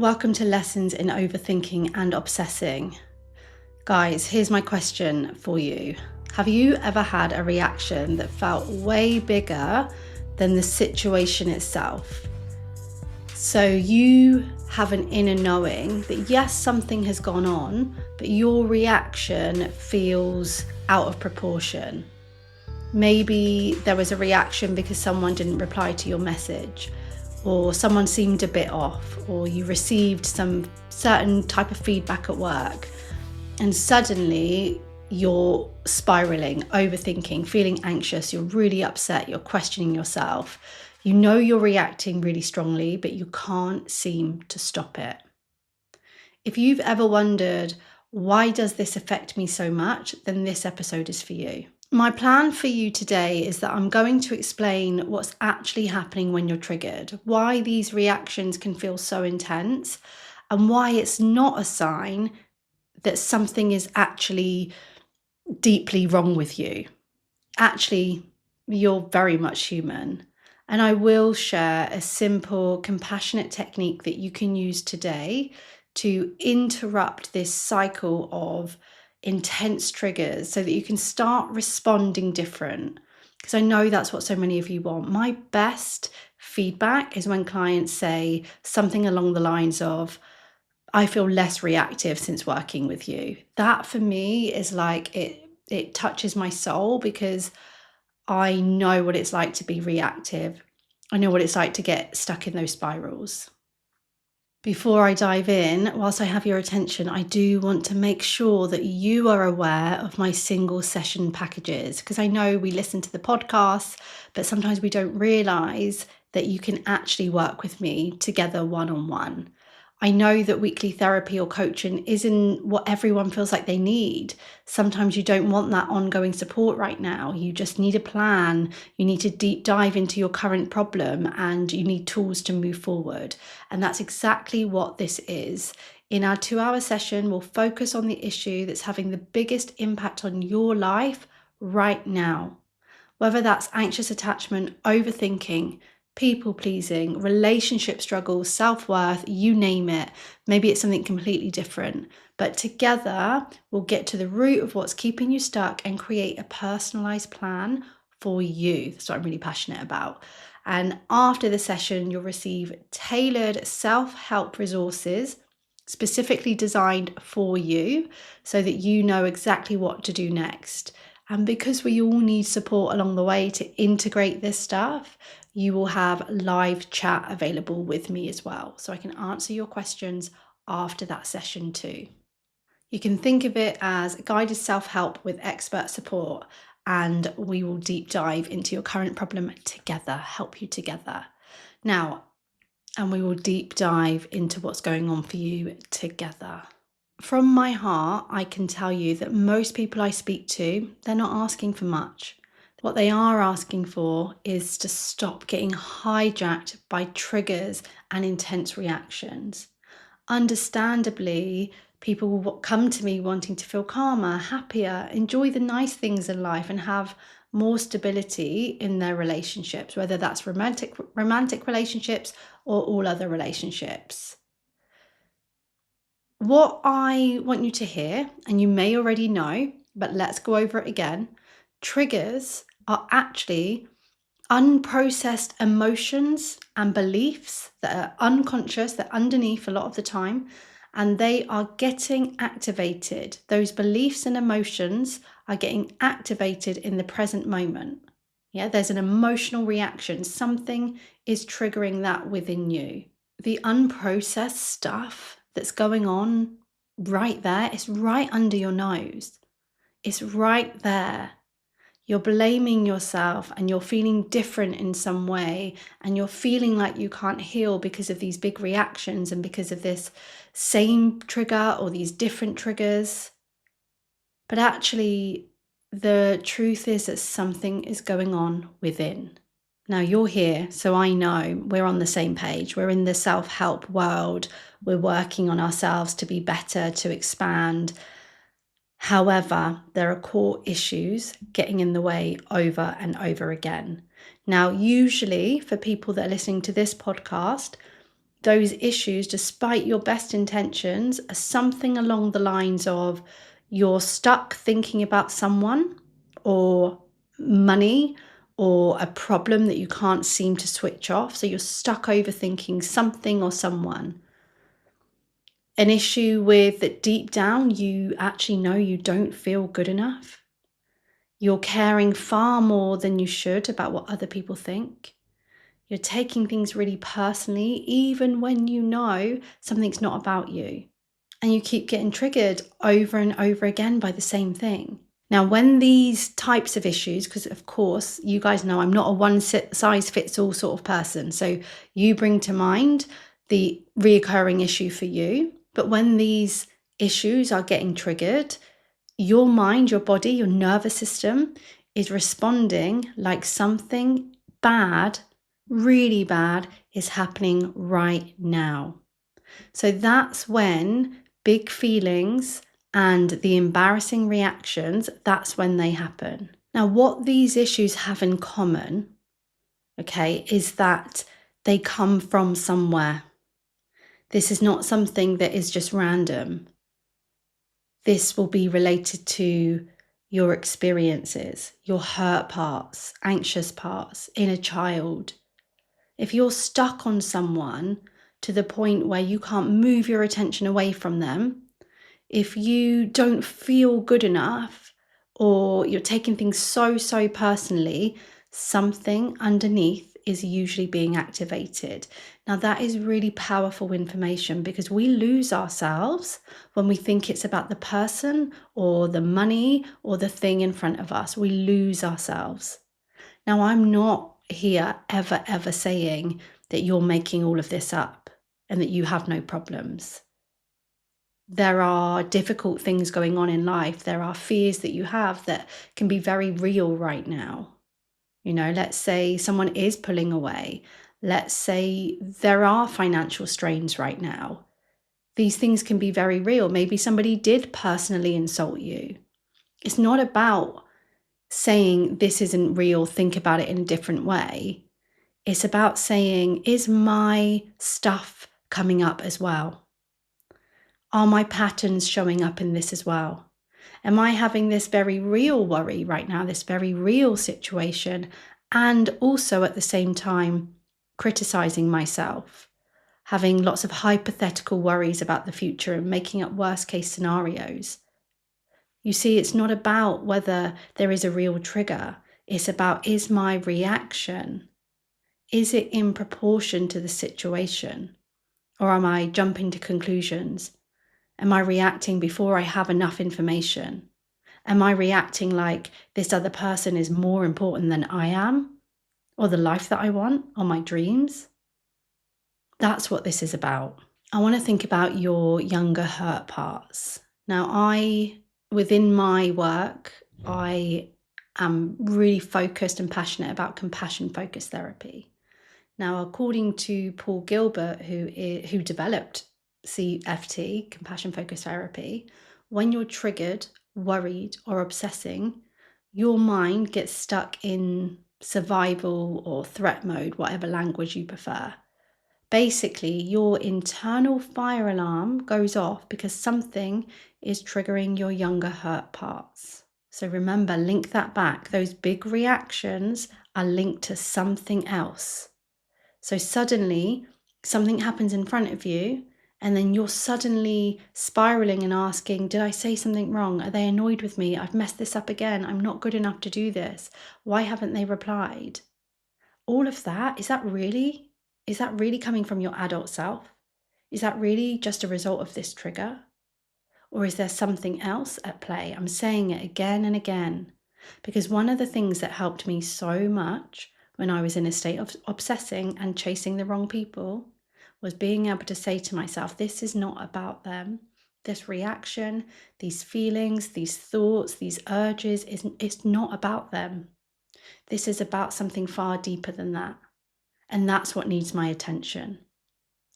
Welcome to Lessons in Overthinking and Obsessing. Guys, here's my question for you. Have you ever had a reaction that felt way bigger than the situation itself? So you have an inner knowing that yes, something has gone on, but your reaction feels out of proportion. Maybe there was a reaction because someone didn't reply to your message, or someone seemed a bit off, or you received some certain type of feedback at work, and suddenly you're spiraling, overthinking, feeling anxious, you're really upset, you're questioning yourself. You know you're reacting really strongly, but you can't seem to stop it. If you've ever wondered, why does this affect me so much, then this episode is for you. My plan for you today is that I'm going to explain what's actually happening when you're triggered, why these reactions can feel so intense, and why it's not a sign that something is actually deeply wrong with you. Actually, you're very much human. And I will share a simple, compassionate technique that you can use today to interrupt this cycle of intense triggers so that you can start responding different. Because I know that's what so many of you want. My best feedback is when clients say something along the lines of, I feel less reactive since working with you. That for me is like, it touches my soul because I know what it's like to be reactive. I know what it's like to get stuck in those spirals. Before I dive in, whilst I have your attention, I do want to make sure that you are aware of my single session packages, because I know we listen to the podcasts, but sometimes we don't realise that you can actually work with me together one-on-one. I know that weekly therapy or coaching isn't what everyone feels like they need. Sometimes you don't want that ongoing support right now. You just need a plan. You need to deep dive into your current problem and you need tools to move forward. And that's exactly what this is. In our 2-hour session, we'll focus on the issue that's having the biggest impact on your life right now. Whether that's anxious attachment, overthinking, people-pleasing, relationship struggles, self-worth, you name it. Maybe it's something completely different. But together, we'll get to the root of what's keeping you stuck and create a personalized plan for you. That's what I'm really passionate about. And after the session, you'll receive tailored self-help resources specifically designed for you so that you know exactly what to do next. And because we all need support along the way to integrate this stuff, you will have live chat available with me as well. So I can answer your questions after that session too. You can think of it as guided self-help with expert support, and we will deep dive into your current problem together, help you together. Now, and we will deep dive into what's going on for you together. From my heart, I can tell you that most people I speak to, they're not asking for much. What they are asking for is to stop getting hijacked by triggers and intense reactions. Understandably, people will come to me wanting to feel calmer, happier, enjoy the nice things in life and have more stability in their relationships, whether that's romantic relationships or all other relationships. What I want you to hear, and you may already know, but let's go over it again, triggers are actually unprocessed emotions and beliefs that are unconscious, they're underneath a lot of the time, and they are getting activated. Those beliefs and emotions are getting activated in the present moment. Yeah, there's an emotional reaction. Something is triggering that within you. The unprocessed stuff that's going on right there, it's right under your nose. It's right there. You're blaming yourself and you're feeling different in some way and you're feeling like you can't heal because of these big reactions and because of this same trigger or these different triggers. But actually, the truth is that something is going on within. Now you're here, so I know we're on the same page. We're in the self-help world. We're working on ourselves to be better, to expand. However, there are core issues getting in the way over and over again. Now, usually for people that are listening to this podcast, those issues, despite your best intentions, are something along the lines of you're stuck thinking about someone or money or a problem that you can't seem to switch off. So you're stuck overthinking something or someone. An issue with that deep down you actually know you don't feel good enough. You're caring far more than you should about what other people think. You're taking things really personally, even when you know something's not about you. And you keep getting triggered over and over again by the same thing. Now, when these types of issues, because of course, you guys know I'm not a one size fits all sort of person. So you bring to mind the reoccurring issue for you. But when these issues are getting triggered, your mind, your body, your nervous system is responding like something bad, really bad, is happening right now. So that's when big feelings and the embarrassing reactions, that's when they happen. Now, what these issues have in common, okay, is that they come from somewhere. This is not something that is just random. This will be related to your experiences, your hurt parts, anxious parts, inner child. If you're stuck on someone to the point where you can't move your attention away from them, if you don't feel good enough, or you're taking things so personally, something underneath is usually being activated. Now, that is really powerful information because we lose ourselves when we think it's about the person or the money or the thing in front of us. We lose ourselves. Now, I'm not here ever saying that you're making all of this up and that you have no problems. There are difficult things going on in life. There are fears that you have that can be very real right now. You know, let's say someone is pulling away. Let's say there are financial strains right now. These things can be very real. Maybe somebody did personally insult you. It's not about saying this isn't real, think about it in a different way. It's about saying, is my stuff coming up as well? Are my patterns showing up in this as well? Am I having this very real worry right now, this very real situation, and also at the same time criticizing myself, having lots of hypothetical worries about the future and making up worst case scenarios? You see, it's not about whether there is a real trigger. It's about, is my reaction, is it in proportion to the situation? Or am I jumping to conclusions? Am I reacting before I have enough information? Am I reacting like this other person is more important than I am? Or the life that I want? Or my dreams? That's what this is about. I want to think about your younger hurt parts. Now, within my work, I am really focused and passionate about compassion-focused therapy. Now, according to Paul Gilbert, who developed CFT, compassion-focused therapy, when you're triggered, worried, or obsessing, your mind gets stuck in survival or threat mode, whatever language you prefer. Basically, your internal fire alarm goes off because something is triggering your younger hurt parts. So remember, link that back. Those big reactions are linked to something else. So suddenly something happens in front of you, and then you're suddenly spiraling and asking, did I say something wrong? Are they annoyed with me? I've messed this up again. I'm not good enough to do this. Why haven't they replied? All of that, is that really coming from your adult self? Is that really just a result of this trigger? Or is there something else at play? I'm saying it again and again, because one of the things that helped me so much when I was in a state of obsessing and chasing the wrong people was being able to say to myself, this is not about them. This reaction, these feelings, these thoughts, these urges, it's not about them. This is about something far deeper than that. And that's what needs my attention.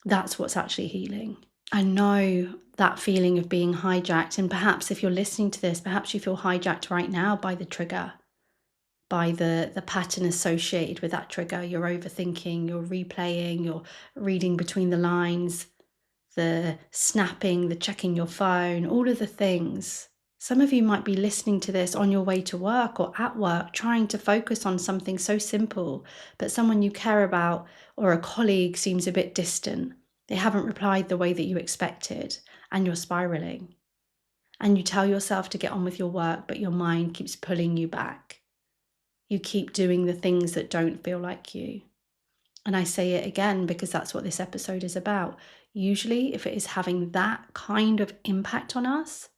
That's what's actually healing. I know that feeling of being hijacked, and perhaps if you're listening to this, perhaps you feel hijacked right now by the trigger. by the pattern associated with that trigger. You're overthinking, you're replaying, you're reading between the lines, the snapping, the checking your phone, all of the things. Some of you might be listening to this on your way to work or at work, trying to focus on something so simple, but someone you care about or a colleague seems a bit distant. They haven't replied the way that you expected, and you're spiraling. And you tell yourself to get on with your work, but your mind keeps pulling you back. You keep doing the things that don't feel like you. And I say it again because that's what this episode is about. Usually, if it is having that kind of impact on us,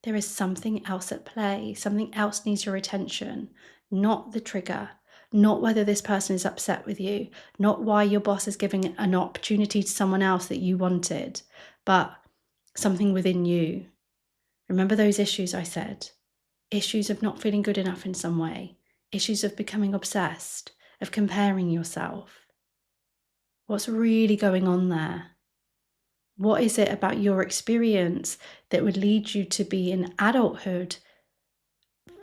there is something else at play. Something else needs your attention, not the trigger, not whether this person is upset with you, not why your boss is giving an opportunity to someone else that you wanted, but something within you. Remember those issues I said? Issues of not feeling good enough in some way, issues of becoming obsessed, of comparing yourself. What's really going on there? What is it about your experience that would lead you to be in adulthood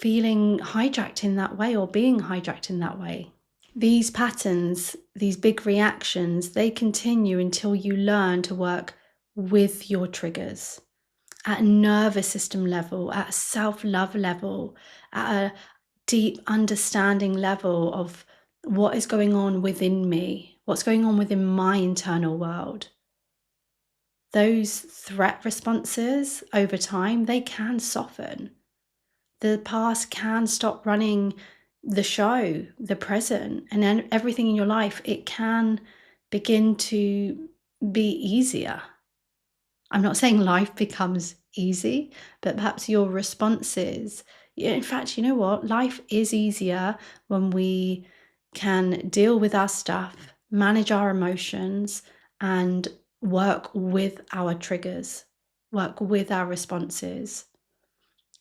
feeling hijacked in that way or being hijacked in that way? These patterns, these big reactions, they continue until you learn to work with your triggers at a nervous system level, at a self-love level, at a deep understanding level of what is going on within me, what's going on within my internal world. Those threat responses over time, they can soften. The past can stop running the show, the present, and then everything in your life, it can begin to be easier. I'm not saying life becomes easy, but perhaps your responses, in fact, you know what? Life is easier when we can deal with our stuff, manage our emotions, and work with our triggers, work with our responses.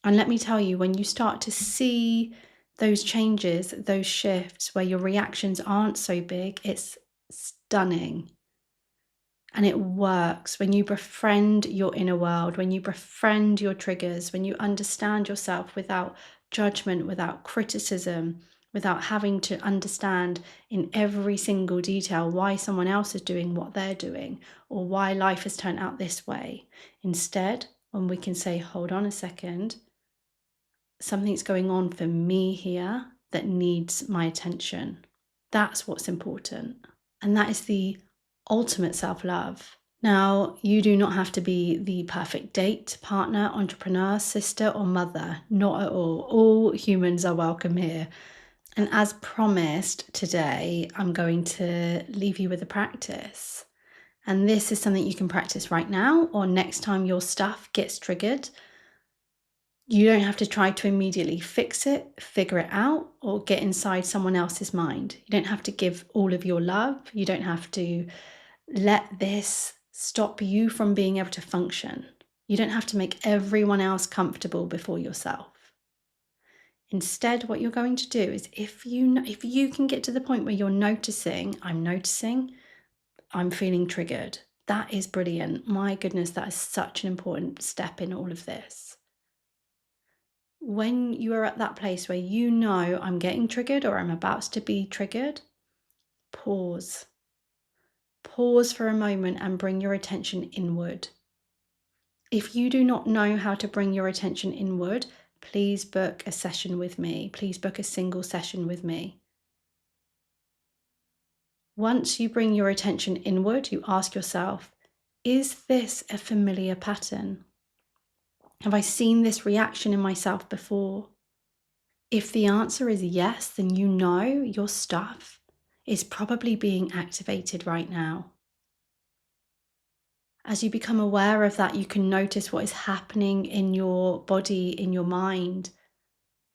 And let me tell you, when you start to see those changes, those shifts where your reactions aren't so big, it's stunning. And it works when you befriend your inner world, when you befriend your triggers, when you understand yourself without judgment, without criticism, without having to understand in every single detail why someone else is doing what they're doing or why life has turned out this way. Instead, when we can say, hold on a second, something's going on for me here that needs my attention. That's what's important. And that is the ultimate self-love. Now, you do not have to be the perfect date, partner, entrepreneur, sister, or mother. Not at all. All humans are welcome here. And as promised, today I'm going to leave you with a practice. And this is something you can practice right now or next time your stuff gets triggered. You don't have to try to immediately fix it, figure it out, or get inside someone else's mind. You don't have to give all of your love. You don't have to let this stop you from being able to function. You don't have to make everyone else comfortable before yourself. Instead, what you're going to do is if you can get to the point where you're noticing, I'm feeling triggered. That is brilliant. My goodness, that is such an important step in all of this. When you are at that place where you know I'm getting triggered or I'm about to be triggered, pause. Pause for a moment and bring your attention inward. If you do not know how to bring your attention inward, please book a session with me. Please book a single session with me. Once you bring your attention inward, you ask yourself, is this a familiar pattern? Have I seen this reaction in myself before? If the answer is yes, then you know your stuff is probably being activated right now. As you become aware of that, you can notice what is happening in your body, in your mind.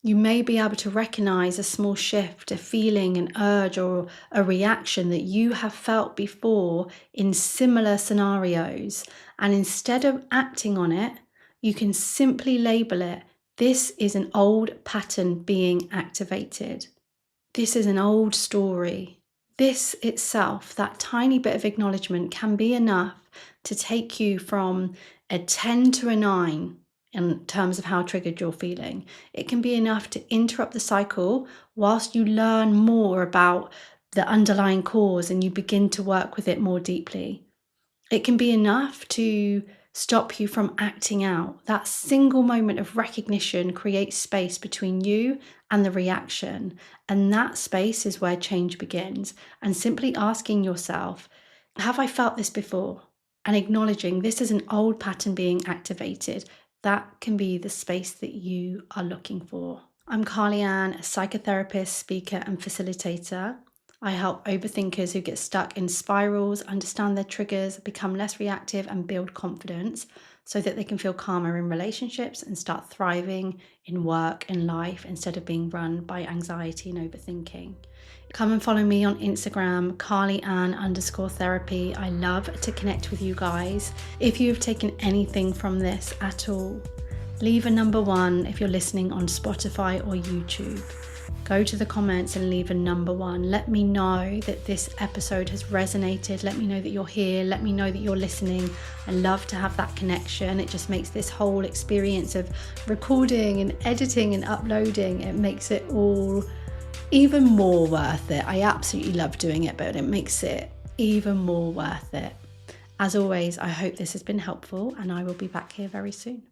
You may be able to recognize a small shift, a feeling, an urge, or a reaction that you have felt before in similar scenarios. And instead of acting on it, you can simply label it. This is an old pattern being activated. This is an old story. This itself, that tiny bit of acknowledgement, can be enough to take you from a 10 to a 9 in terms of how triggered you're feeling. It can be enough to interrupt the cycle whilst you learn more about the underlying cause and you begin to work with it more deeply. It can be enough to stop you from acting out. That single moment of recognition creates space between you and the reaction. And that space is where change begins. And simply asking yourself, have I felt this before? And acknowledging this is an old pattern being activated. That can be the space that you are looking for. I'm Carly Ann, a psychotherapist, speaker, and facilitator. I help overthinkers who get stuck in spirals understand their triggers, become less reactive, and build confidence so that they can feel calmer in relationships and start thriving in work and life instead of being run by anxiety and overthinking. Come and follow me on Instagram, CarlyAnn_therapy. I love to connect with you guys. If you've taken anything from this at all, leave a number 1 if you're listening on Spotify or YouTube. Go to the comments and leave a number 1. Let me know that this episode has resonated. Let me know that you're here. Let me know that you're listening. I love to have that connection. It just makes this whole experience of recording and editing and uploading, it makes it all even more worth it. I absolutely love doing it, but it makes it even more worth it. As always, I hope this has been helpful and I will be back here very soon.